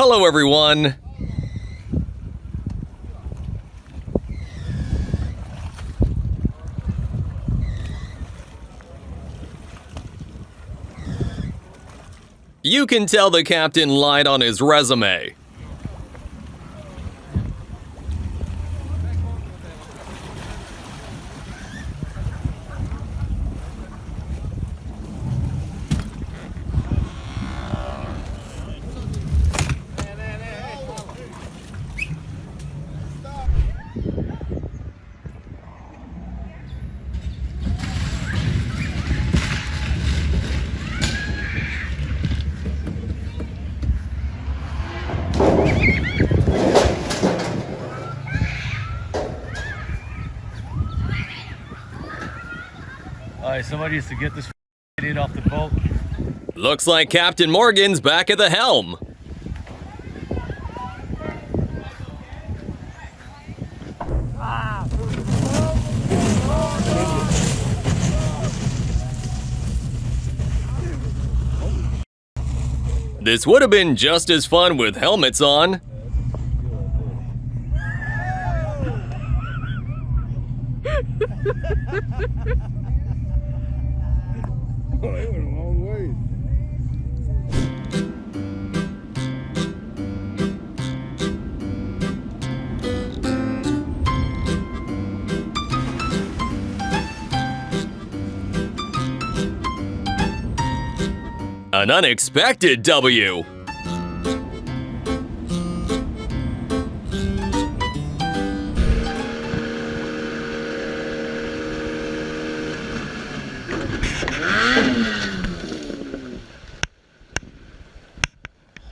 Hello, everyone. You can tell the captain lied on his resume. Alright, somebody needs to get this idiot off the boat. Looks like Captain Morgan's back at the helm. This would have been just as fun with helmets on. Oh, they went a long way. An unexpected W.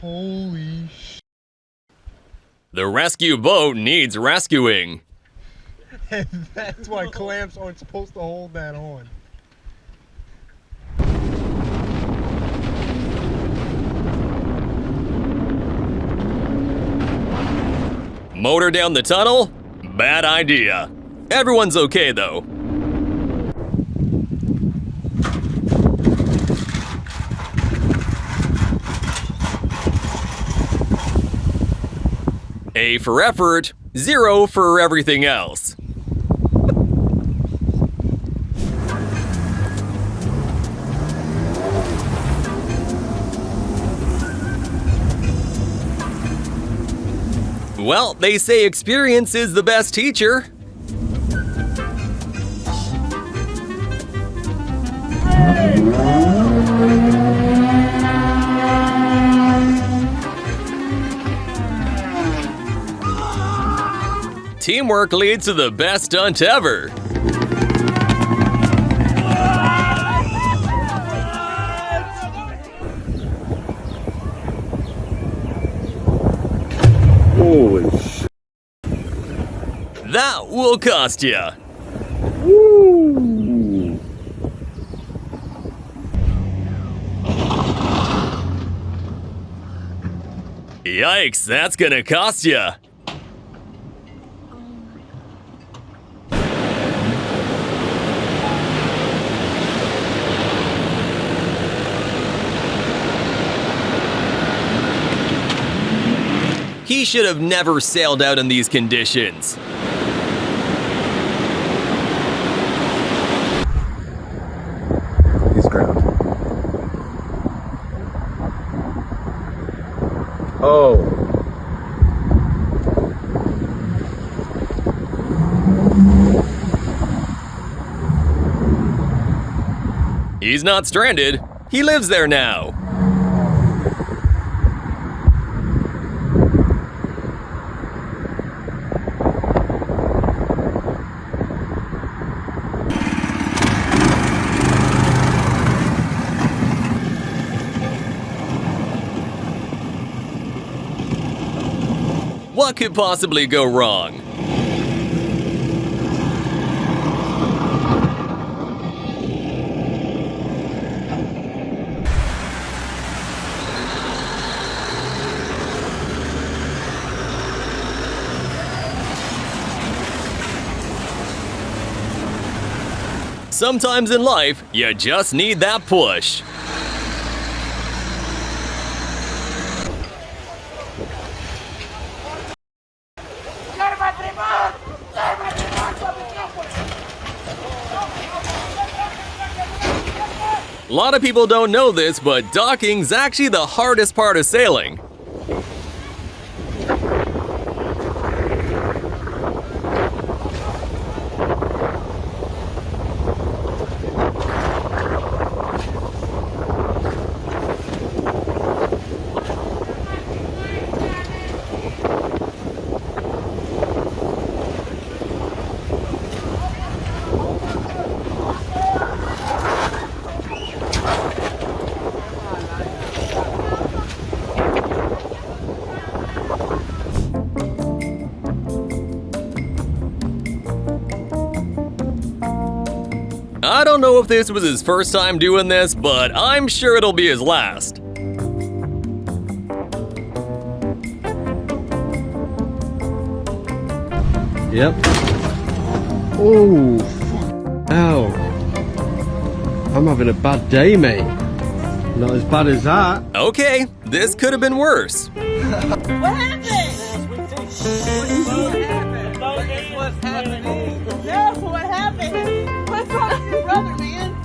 Holy sh! The rescue boat needs rescuing. And that's why clamps aren't supposed to hold that on. Motor down the tunnel? Bad idea. Everyone's okay though. A for effort, 0 for everything else. Well, they say experience is the best teacher. Teamwork leads to the best stunt ever. Holy sh! That will cost ya. Woo! Yikes, that's gonna cost ya. He should have never sailed out in these conditions. He's ground. Oh. He's not stranded. He lives there now. What could possibly go wrong? Sometimes in life, you just need that push. lot of people don't know this, but docking's actually the hardest part of sailing. I don't know if this was his first time doing this, but I'm sure it'll be his last. Yep. Oh, ow. I'm having a bad day, mate. Not as bad as that. Okay, this could have been worse. What happened? What's happening? No, what happened? What's wrong with your brother, man?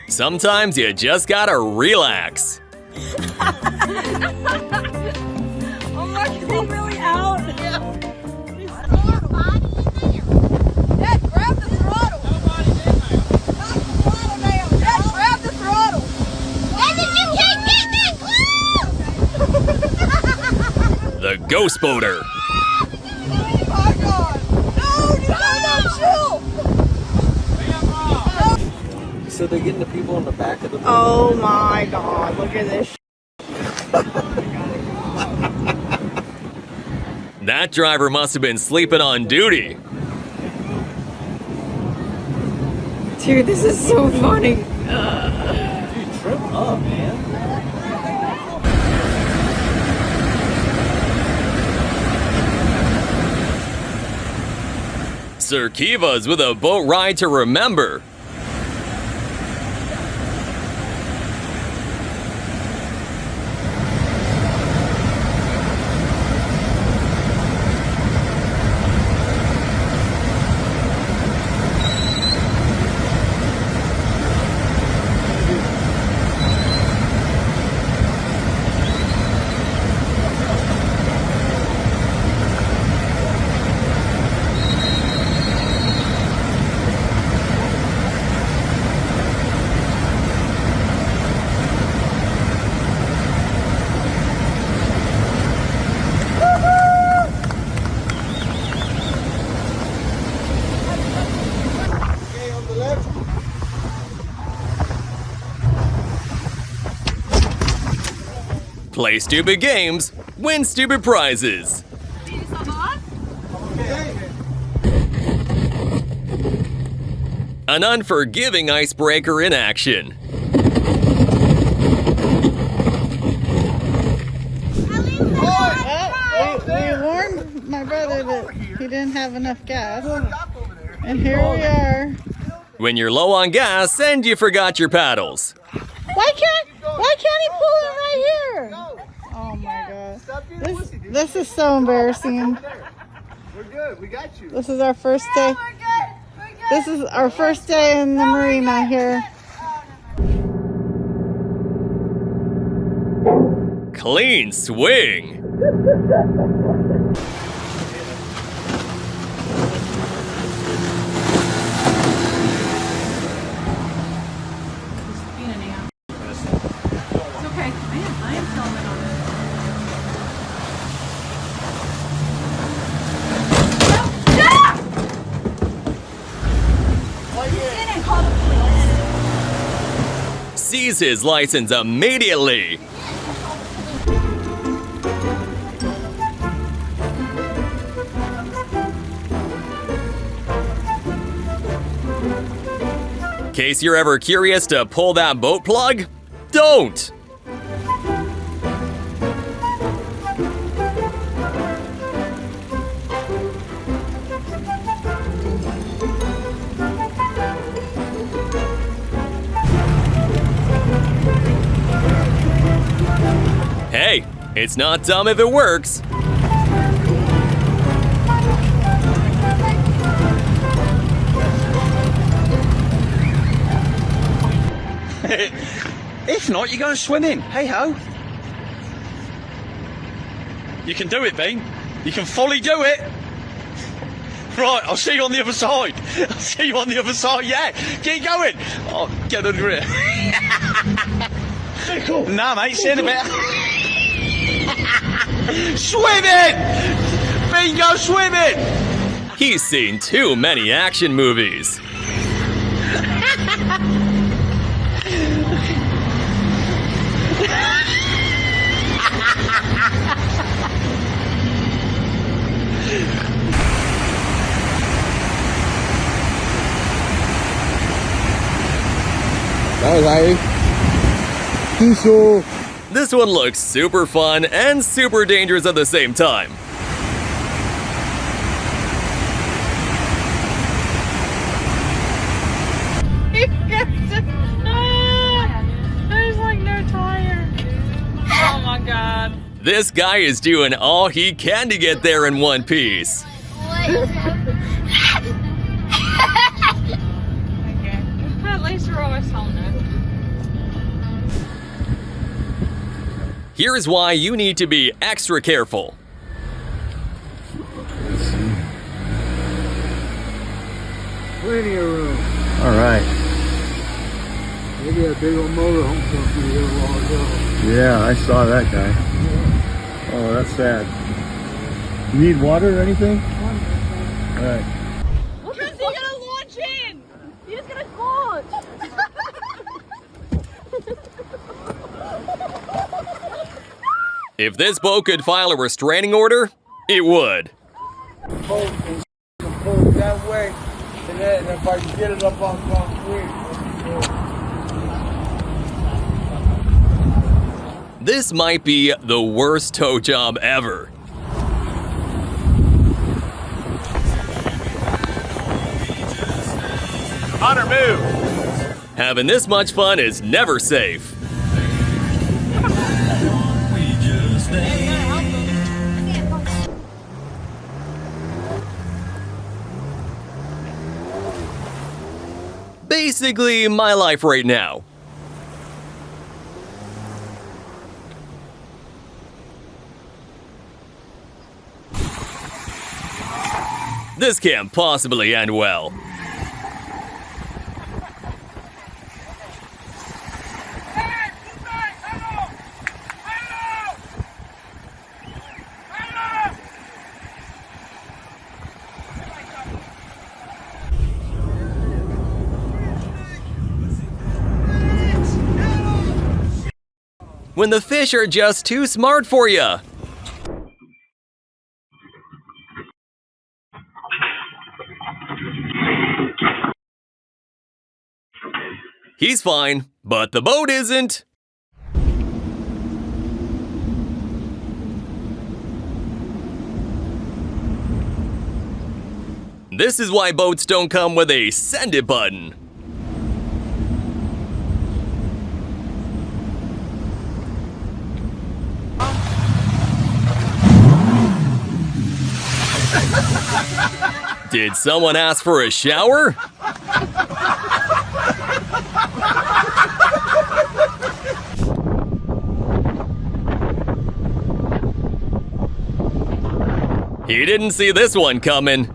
Sometimes you just gotta relax. Oh my God, he's really out. Yeah. Dad, grab the throttle. Knock the throttle down. Dad, grab the throttle. Evan, you can't get that close. The ghost boater. Oh my God. No, chill. So they're getting the people on the back of the boat. Oh my God, look at this. That driver must have been sleeping on duty. Dude, this is so funny. Dude, trim up, man. Sir Kiva's with a boat ride to remember. Play stupid games, win stupid prizes. An unforgiving icebreaker in action. We warned my brother that he didn't have enough gas, and here we are. When you're low on gas and you forgot your paddles. Why can't he pull it right here? Oh my God, this is so embarrassing. We're good. We got you. This is our first day. This is our first day in the marina here. Clean swing. Seize his license immediately. In case you're ever curious to pull that boat plug, don't! Hey, it's not dumb if it works. If not, you're going swimming. Hey ho. You can do it, Bean. You can fully do it. Right, I'll see you on the other side. I'll see you on the other side, yeah. Keep going. Oh, get under it. Nah, mate, see you in a bit. Swimming! Bean, go swimming! He's seen too many action movies. This one looks super fun and super dangerous at the same time. There's like no tire. Oh my god. This guy is doing all he can to get there in one piece. At least we're always home now. Here's why you need to be extra careful. Plenty of room. All right. Maybe a big old motorhome company here a while ago. Yeah, I saw that guy. Oh, that's sad. You need water or anything? All right. What's he gonna launch in? He's gonna launch. If this boat could file a restraining order, it would. Pull it that way, and then if I can get it up on concrete. This might be the worst tow job ever. Hunter, move! Having this much fun is never safe. Basically, my life right now. This can't possibly end well. When the fish are just too smart for you. He's fine, but the boat isn't. This is why boats don't come with a send it button. Did someone ask for a shower? He didn't see this one coming.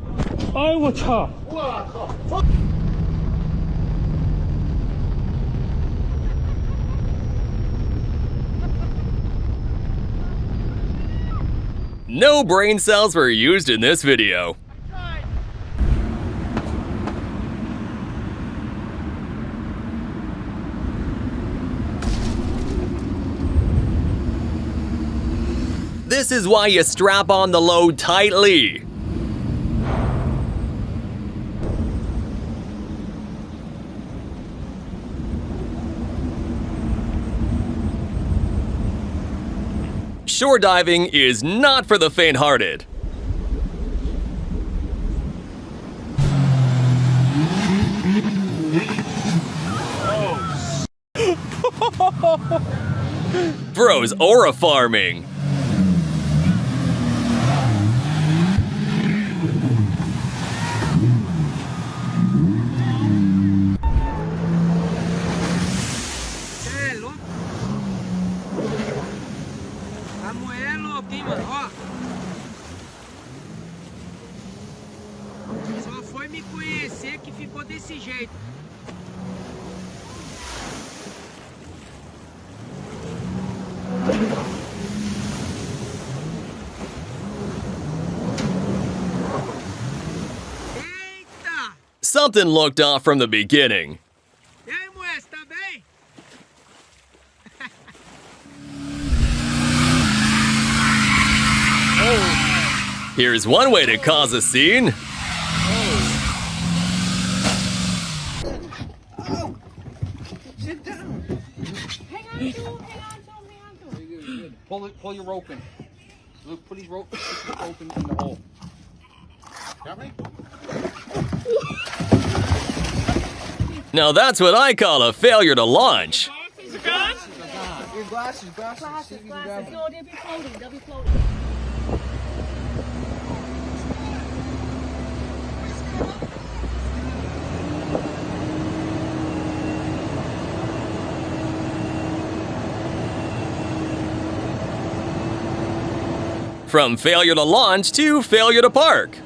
No brain cells were used in this video. This is why you strap on the load tightly. Shore diving is not for the faint-hearted. Bro's aura farming. A mulher é louca, hein, mano? Ó. Só foi me conhecer que ficou desse jeito. Eita! Something looked off from the beginning. E aí, mulher, você tá bem? Here's one way to cause a scene. Sit down. Hang on to him. Pull your rope in. Luke, put his rope in the hole. Got me? Now that's what I call a failure to launch. Your glasses. See if you can grab them. No, they'll be floating. From failure to launch to failure to park.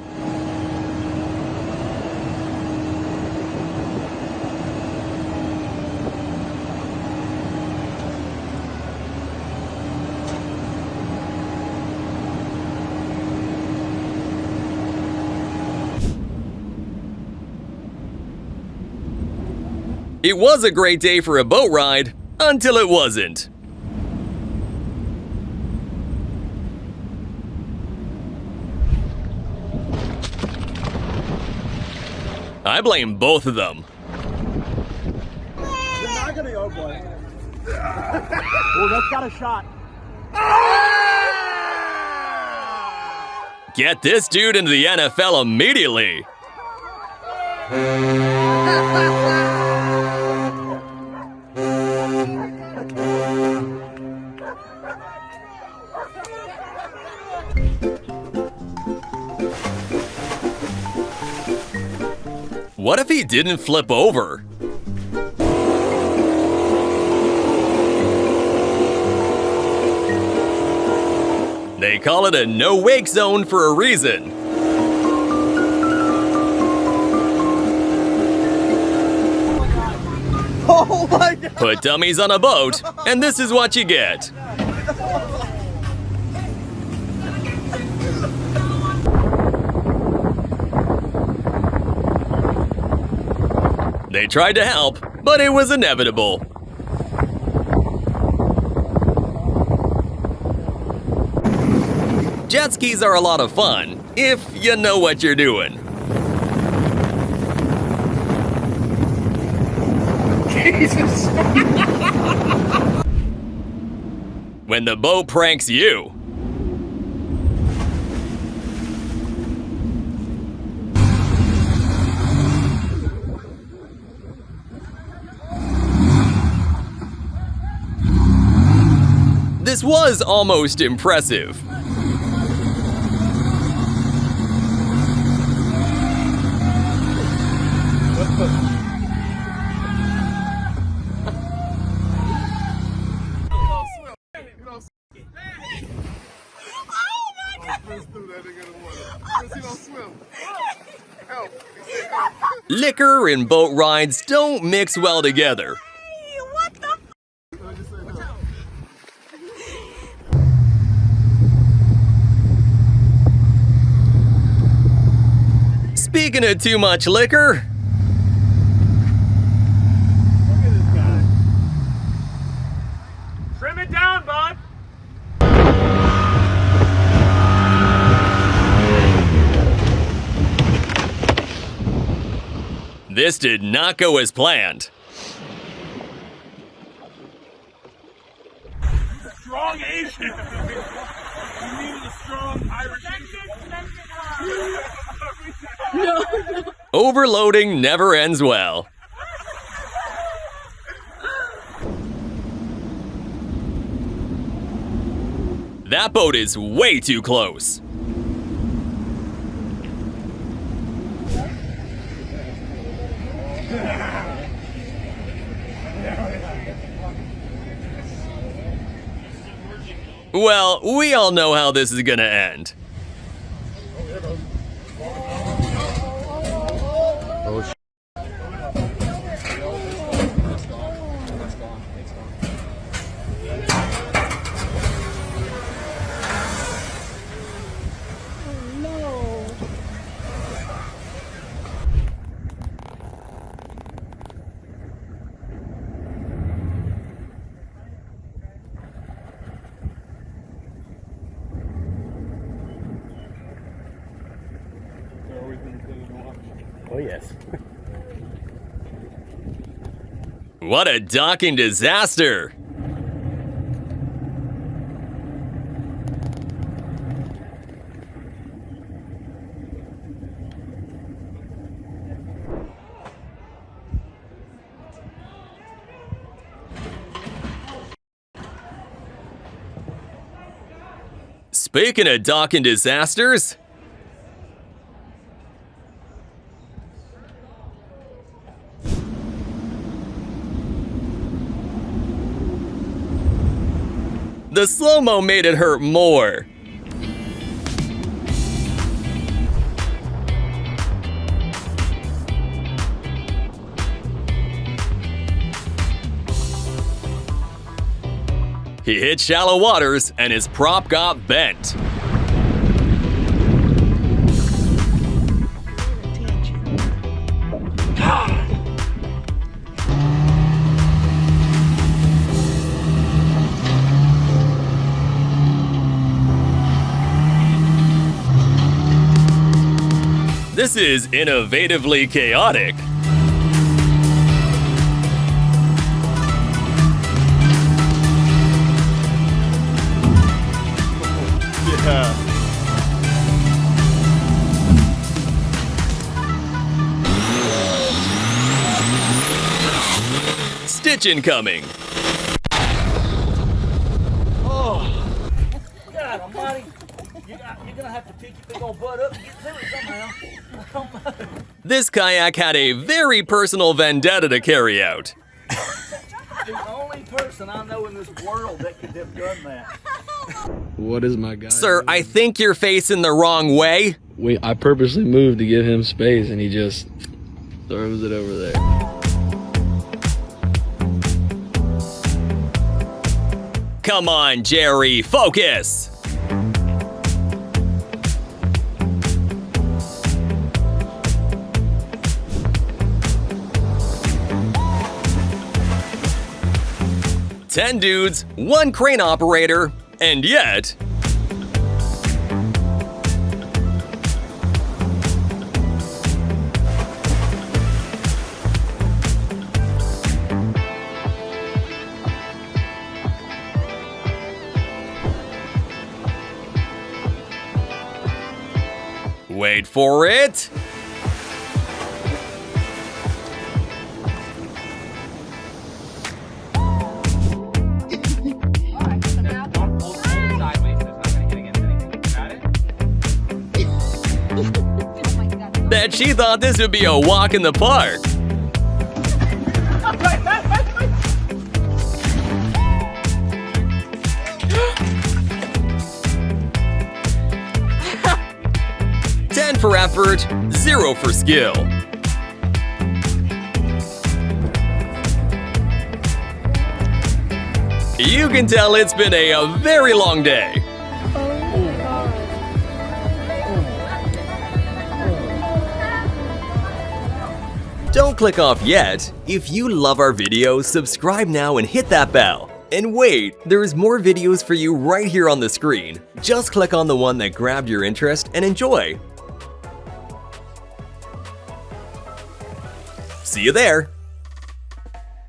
It was a great day for a boat ride, until it wasn't. I blame both of them. You're not gonna go, boy. Oh, that's got a shot. Get this dude into the NFL immediately. What if he didn't flip over? They call it a no-wake zone for a reason. Oh my God! Put dummies on a boat, and this is what you get. They tried to help, but it was inevitable. Jet skis are a lot of fun, if you know what you're doing. Jesus! When the boat pranks you. This was almost impressive. Liquor and boat rides don't mix well together. What the? Speaking of too much liquor, Trim it down, bud. this did not go as planned. Strong Asian. You needed a strong Irish Asian. Overloading never ends well. That boat is way too close. Well, we all know how this is gonna end. Oh, yes. What a docking disaster! Speaking of docking disasters, the slow-mo made it hurt more. He hit shallow waters and his prop got bent. This is innovatively chaotic. Yeah. Stitch incoming. God almighty. You're gonna have to pick your big old butt up and get through it somehow. This kayak had a very personal vendetta to carry out. The only person I know in this world that could have done that. What is my guy? Sir, I think you're facing the wrong way. I purposely moved to give him space and he just throws it over there. Come on, Jerry, focus! Ten dudes, one crane operator, and yet... Wait for it! Bet she thought this would be a walk in the park. $10 for effort, $0 for skill. You can tell it's been a very long day. Don't click off yet. If you love our videos, subscribe now and hit that bell. And wait, there's more videos for you right here on the screen. Just click on the one that grabbed your interest and enjoy. See you there.